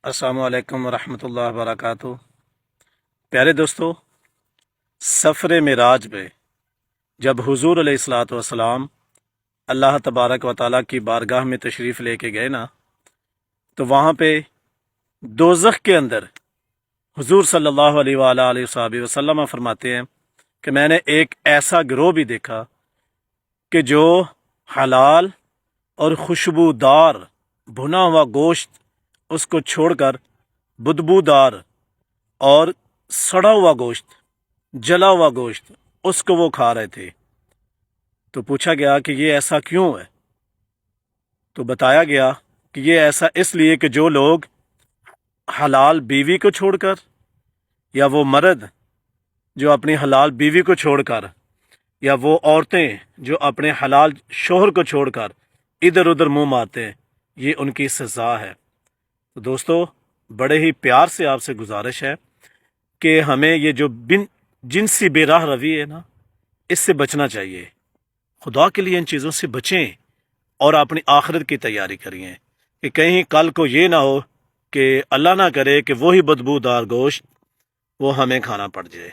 السلام علیکم ورحمۃ اللہ وبرکاتہ۔ پیارے دوستو، سفر معراج میں جب حضور علیہ الصلاۃ والسلام اللہ تبارک و تعالیٰ کی بارگاہ میں تشریف لے کے گئے نا، تو وہاں پہ دوزخ کے اندر حضور صلی اللہ علیہ وآلہ وسلم فرماتے ہیں کہ میں نے ایک ایسا گروہ بھی دیکھا کہ جو حلال اور خوشبودار بھنا ہوا گوشت اس کو چھوڑ کر بدبودار اور سڑا ہوا گوشت، جلا ہوا گوشت، اس کو وہ کھا رہے تھے۔ تو پوچھا گیا کہ یہ ایسا کیوں ہے؟ تو بتایا گیا کہ یہ ایسا اس لیے کہ جو لوگ حلال بیوی کو چھوڑ کر، یا وہ مرد جو اپنی حلال بیوی کو چھوڑ کر، یا وہ عورتیں جو اپنے حلال شوہر کو چھوڑ کر ادھر ادھر منہ مارتے ہیں، یہ ان کی سزا ہے۔ تو دوستو، بڑے ہی پیار سے آپ سے گزارش ہے کہ ہمیں یہ جو جنسی بے راہ روی ہے نا، اس سے بچنا چاہیے۔ خدا کے لیے ان چیزوں سے بچیں اور اپنی آخرت کی تیاری کریے کہ کہیں کل کو یہ نہ ہو کہ اللہ نہ کرے کہ وہی بدبودار گوشت وہ ہمیں کھانا پڑ جائے۔